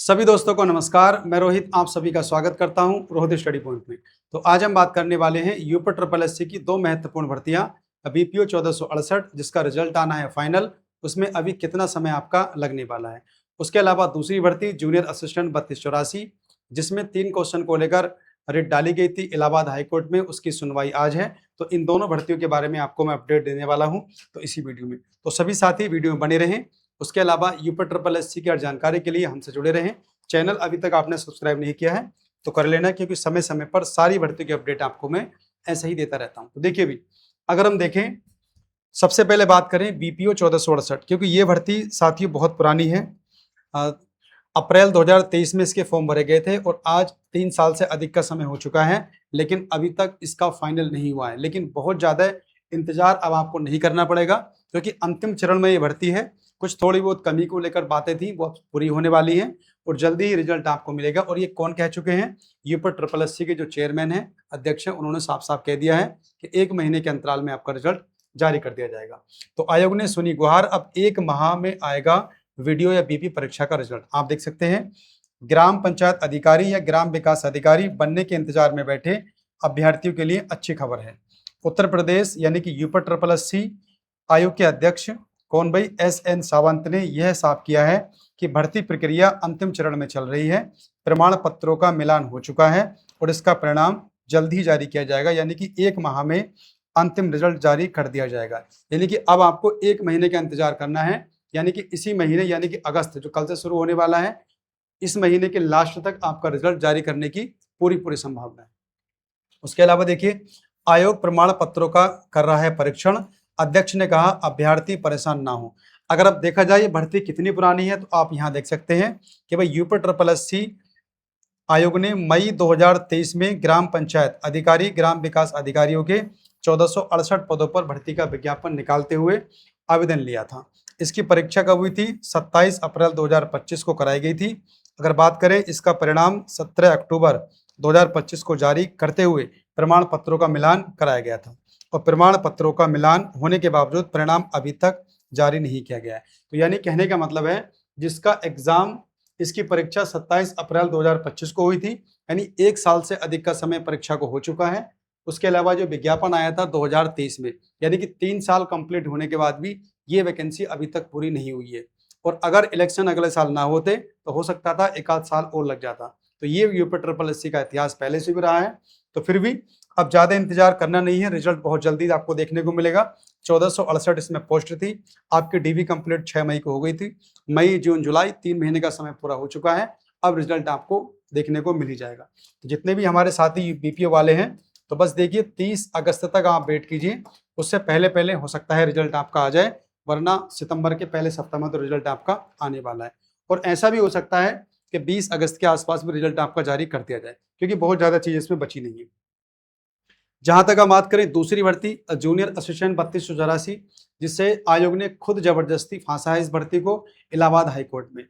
सभी दोस्तों को नमस्कार। मैं रोहित आप सभी का स्वागत करता हूं रोहित स्टडी पॉइंट में। तो आज हम बात करने वाले हैं यूपी ट्रिपल एससी की दो महत्वपूर्ण भर्तियां, बीपीओ 1468 जिसका रिजल्ट आना है फाइनल, उसमें अभी कितना समय आपका लगने वाला है। उसके अलावा दूसरी भर्ती जूनियर असिस्टेंट 3284 जिसमें 3 क्वेश्चन को लेकर रिट डाली गई थी इलाहाबाद हाईकोर्ट में, उसकी सुनवाई आज है। तो इन दोनों भर्तियों के बारे में आपको मैं अपडेट देने वाला हूँ तो इसी वीडियो में। तो सभी साथी वीडियो में बने रहें। उसके अलावा यूपी ट्रिपल एससी की जानकारी के लिए हमसे जुड़े रहें। चैनल अभी तक आपने सब्सक्राइब नहीं किया है तो कर लेना, क्योंकि समय समय पर सारी भर्ती की अपडेट आपको मैं ऐसे ही देता रहता हूं। तो देखिए भी, अगर हम देखें सबसे पहले बात करें बीपीओ 1468, क्योंकि ये भर्ती साथियों बहुत पुरानी है। अप्रैल 2023 में इसके फॉर्म भरे गए थे और आज 3 साल से अधिक का समय हो चुका है, लेकिन अभी तक इसका फाइनल नहीं हुआ है। लेकिन बहुत ज़्यादा इंतजार अब आपको नहीं करना पड़ेगा, क्योंकि अंतिम चरण में ये भर्ती है। कुछ थोड़ी बहुत कमी को लेकर बातें थी, वो पूरी होने वाली हैं और जल्दी ही रिजल्ट आपको मिलेगा। और ये कौन कह चुके हैं? यूपी ट्रिपल एससी के जो चेयरमैन हैं, अध्यक्ष हैं, उन्होंने साफ साफ कह दिया है कि 1 महीने के अंतराल में आपका रिजल्ट जारी कर दिया जाएगा। तो आयोग ने सुनी गुहार, अब 1 माह में आएगा वीडियो या बीपी परीक्षा का रिजल्ट। आप देख सकते हैं, ग्राम पंचायत अधिकारी या ग्राम विकास अधिकारी बनने के इंतजार में बैठे अभ्यर्थियों के लिए अच्छी खबर है। उत्तर प्रदेश यानी कि यूपी ट्रिपल एससी आयोग के अध्यक्ष कौन भाई? SN सावंत ने यह साफ किया है कि भर्ती प्रक्रिया अंतिम चरण में चल रही है, प्रमाण पत्रों का मिलान हो चुका है और इसका परिणाम जल्द ही जारी किया जाएगा। यानी कि 1 माह में अंतिम रिजल्ट जारी कर दिया जाएगा। यानी कि अब आपको 1 महीने का इंतजार करना है, यानी कि इसी महीने यानी कि अगस्त जो कल से शुरू होने वाला है, इस महीने के लास्ट तक आपका रिजल्ट जारी करने की पूरी संभावना है। उसके अलावा देखिए, आयोग प्रमाण पत्रों का कर रहा है परीक्षण। अध्यक्ष ने कहा अभ्यर्थी परेशान ना हो। अगर अब देखा जाए ये भर्ती कितनी पुरानी है तो आप यहाँ देख सकते हैं कि भाई यूपी ट्रिपल एससी आयोग ने मई 2023 में ग्राम पंचायत अधिकारी ग्राम विकास अधिकारियों के 1468 पदों पर भर्ती का विज्ञापन निकालते हुए आवेदन लिया था। इसकी परीक्षा कब हुई थी? 27 अप्रैल 2025 को कराई गई थी। अगर बात करें, इसका परिणाम 17 अक्टूबर 2025 को जारी करते हुए प्रमाण पत्रों का मिलान कराया गया था और प्रमाण पत्रों का मिलान होने के बावजूद परिणाम अभी तक जारी नहीं किया गया है। तो यानी कहने का मतलब है, जिसका एग्जाम इसकी परीक्षा 27 अप्रैल 2025 को हुई थी, यानी 1 साल से अधिक का समय परीक्षा को हो चुका है। उसके अलावा जो विज्ञापन आया था 2023 में, यानी कि 3 साल कंप्लीट होने के बाद भी ये वैकेंसी अभी तक पूरी नहीं हुई है। और अगर इलेक्शन अगले साल ना होते तो हो सकता था 1 आध साल और लग जाता। तो ये यूपी ट्रिपल एससी का इतिहास पहले से भी रहा है। तो फिर भी अब ज्यादा इंतजार करना नहीं है, रिजल्ट बहुत जल्दी आपको देखने को मिलेगा। 1468 इसमें पोस्ट थी, आपकी डीवी कंप्लीट 6 मई को हो गई थी। मई जून जुलाई 3 महीने का समय पूरा हो चुका है। अब रिजल्ट आपको देखने को मिल ही जाएगा। तो जितने भी हमारे साथी बीपीओ वाले हैं, तो बस देखिए 30 अगस्त तक आप वेट कीजिए। उससे पहले पहले हो सकता है रिजल्ट आपका आ जाए, वरना सितंबर के पहले सप्ताह में तो रिजल्ट आपका आने वाला है। और ऐसा भी हो सकता है कि 20 अगस्त के आसपास में रिजल्ट आपका जारी कर दिया जाए, क्योंकि बहुत ज्यादा चीज इसमें बची नहीं है। जहां तक हम बात करें दूसरी भर्ती जूनियर असिस्टेंट 3284, जिससे आयोग ने खुद जबरदस्ती फांसा है इस भर्ती को इलाहाबाद हाईकोर्ट में।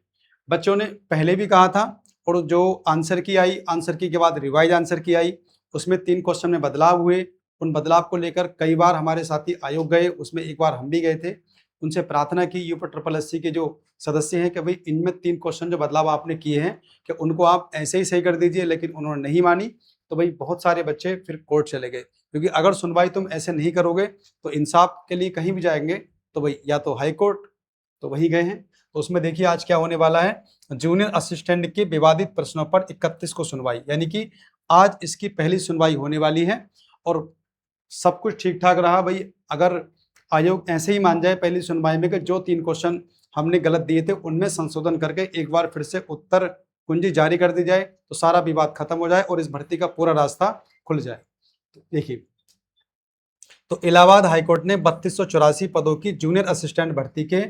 बच्चों ने पहले भी कहा था, और जो आंसर की आई, आंसर की के बाद रिवाइज आंसर की आई, उसमें 3 क्वेश्चन में बदलाव हुए। उन बदलाव को लेकर कई बार हमारे साथी आयोग गए, उसमें एक बार हम भी गए थे। उनसे प्रार्थना की यूपी ट्रिपल एससी के जो सदस्य हैं कि भाई इनमें 3 क्वेश्चन जो बदलाव आपने किए हैं कि उनको आप ऐसे ही सही कर दीजिए, लेकिन उन्होंने नहीं मानी। तो भाई बहुत सारे बच्चे फिर कोर्ट चले गए, क्योंकि अगर सुनवाई तुम ऐसे नहीं करोगे तो इंसाफ के लिए कहीं भी जाएंगे तो भाई या तो हाई कोर्ट, तो वही गए हैं। तो उसमें देखिए आज क्या होने वाला है, जूनियर असिस्टेंट के विवादित प्रश्नों पर 31 को सुनवाई, यानी कि आज इसकी पहली सुनवाई होने वाली है। और सब कुछ ठीक ठाक रहा भाई, अगर आयोग ऐसे ही मान जाए पहली सुनवाई में कि जो 3 क्वेश्चन हमने गलत दिए थे उनमें संशोधन करके एक बार फिर से उत्तर कुंजी जारी कर दी जाए, तो सारा विवाद खत्म हो जाए और इस भर्ती का पूरा रास्ता खुल जाए। तो देखिए, तो इलाहाबाद हाईकोर्ट ने 3284 पदों की जूनियर असिस्टेंट भर्ती के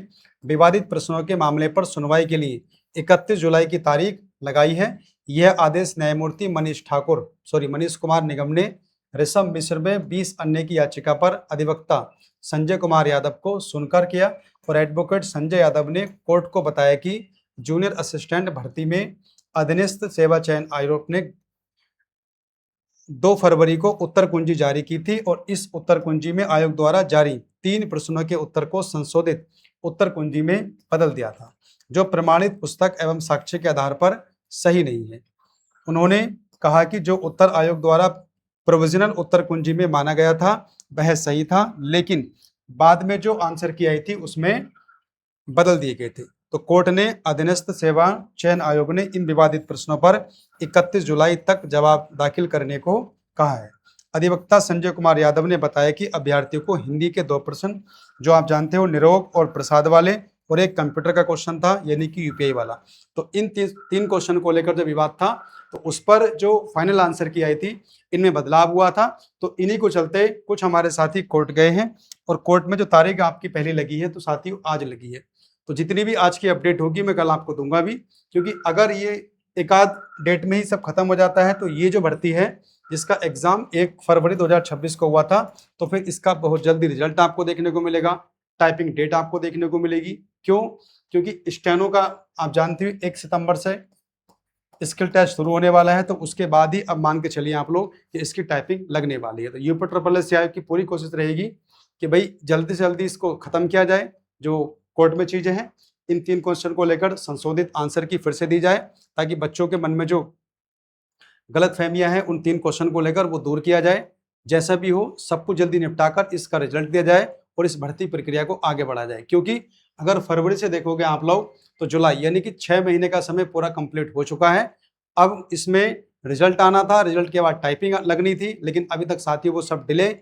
विवादित प्रश्नों के मामले पर सुनवाई के लिए 31 जुलाई की तारीख लगाई है। यह आदेश न्यायमूर्ति मनीष कुमार निगम ने ऋषभ मिश्र में 20 अन्य की याचिका पर अधिवक्ता संजय कुमार यादव को सुनकर किया। और एडवोकेट संजय यादव ने कोर्ट को बताया कि जूनियर असिस्टेंट भर्ती में अधीनस्थ सेवा चयन आयोग ने 2 फरवरी को उत्तर कुंजी जारी की थी और इस उत्तर कुंजी में आयोग द्वारा जारी 3 प्रश्नों के उत्तर को संशोधित उत्तर कुंजी में बदल दिया था। जो प्रमाणित पुस्तक एवं साक्ष्य के आधार पर सही नहीं है। उन्होंने कहा कि जो उत्तर आयोग द्वारा प्रोविजनल उत्तर कुंजी में माना गया था वह सही था, लेकिन बाद में जो आंसर की आई थी उसमें बदल दिए गए थे। तो कोर्ट ने अधीनस्थ सेवा चयन आयोग ने इन विवादित प्रश्नों पर 31 जुलाई तक जवाब दाखिल करने को कहा है। अधिवक्ता संजय कुमार यादव ने बताया कि अभ्यर्थियों को हिंदी के 2 प्रश्न, जो आप जानते हो निरोग और प्रसाद वाले, और एक कंप्यूटर का क्वेश्चन था यानी कि यूपीआई वाला। तो इन तीन क्वेश्चन को लेकर जो विवाद था तो उस पर जो फाइनल आंसर की आई थी इनमें बदलाव हुआ था। तो इन्हीं को चलते कुछ हमारे साथी कोर्ट गए हैं और कोर्ट में जो तारीख आपकी पहले लगी है तो साथियों आज लगी है। तो जितनी भी आज की अपडेट होगी मैं कल आपको दूंगा भी, क्योंकि अगर ये एक आध डेट में ही सब खत्म हो जाता है तो ये जो भर्ती है जिसका एग्जाम 1 फरवरी 2026 को हुआ था तो फिर इसका बहुत जल्दी रिजल्ट आपको देखने को मिलेगा, टाइपिंग डेट आपको देखने को मिलेगी। क्यों? क्योंकि स्टेनो का आप जानते हो 1 सितंबर से स्किल टेस्ट शुरू होने वाला है, तो उसके बाद ही अब मान के चलिए आप लोग कि इसकी टाइपिंग लगने वाली है। तो यूपी ट्रिपल एस आयोग की पूरी कोशिश रहेगी कि भाई जल्दी से जल्दी इसको खत्म किया जाए। जो कोर्ट में चीजें हैं इन 3 क्वेश्चन को लेकर संशोधित आंसर की फिर से दी जाए, ताकि बच्चों के मन में जो गलत फहमियां हैं उन 3 क्वेश्चन को लेकर वो दूर किया जाए। जैसा भी हो सब कुछ जल्दी निपटाकर इसका रिजल्ट दिया जाए और इस भर्ती प्रक्रिया को आगे बढ़ा जाए। क्योंकि अगर फरवरी से देखोगे आप लोग तो जुलाई यानी कि 6 महीने का समय पूरा कंप्लीट हो चुका है। अब इसमें रिजल्ट आना था, रिजल्ट के बाद टाइपिंग लगनी थी, लेकिन अभी तक साथियों वो सब डिले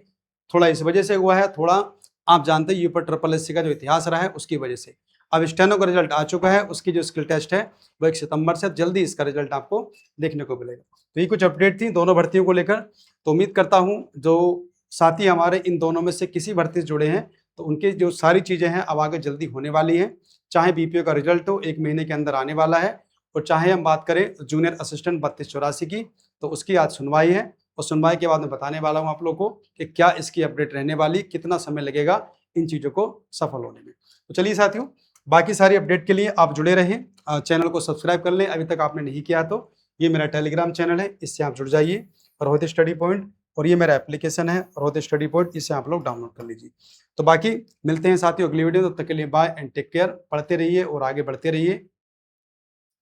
थोड़ा इस वजह से हुआ है, थोड़ा आप जानते हैं यूपी ट्रिपल एससी का जो इतिहास रहा है उसकी वजह से। अब स्टेनो का रिजल्ट आ चुका है, उसकी जो स्किल टेस्ट है वो 1 सितंबर से, जल्दी इसका रिजल्ट आपको देखने को मिलेगा। तो ये कुछ अपडेट थी दोनों भर्तियों को लेकर। तो उम्मीद करता हूँ जो साथी हमारे इन दोनों में से किसी भर्ती से जुड़े हैं तो उनकी जो सारी चीजें हैं अब आगे जल्दी होने वाली हैं। चाहे बीपीओ का रिजल्ट हो 1 महीने के अंदर आने वाला है, और चाहे हम बात करें जूनियर असिस्टेंट 3284 की तो उसकी आज सुनवाई है, और सुनवाई के बाद मैं बताने वाला हूं आप लोग को कि क्या इसकी अपडेट रहने वाली, कितना समय लगेगा इन चीजों को सफल होने में। तो चलिए साथियों, बाकी सारी अपडेट के लिए आप जुड़े रहें, चैनल को सब्सक्राइब कर लें अभी तक आपने नहीं किया तो। ये मेरा टेलीग्राम चैनल है, इससे आप जुड़ जाइए, रोहित स्टडी पॉइंट, और ये मेरा एप्लीकेशन है रोहित स्टडी पॉइंट, इसे आप लोग डाउनलोड कर लीजिए। तो बाकी मिलते हैं साथियों अगली वीडियो, तब तक के लिए बाय एंड टेक केयर। पढ़ते रहिए और आगे बढ़ते रहिए।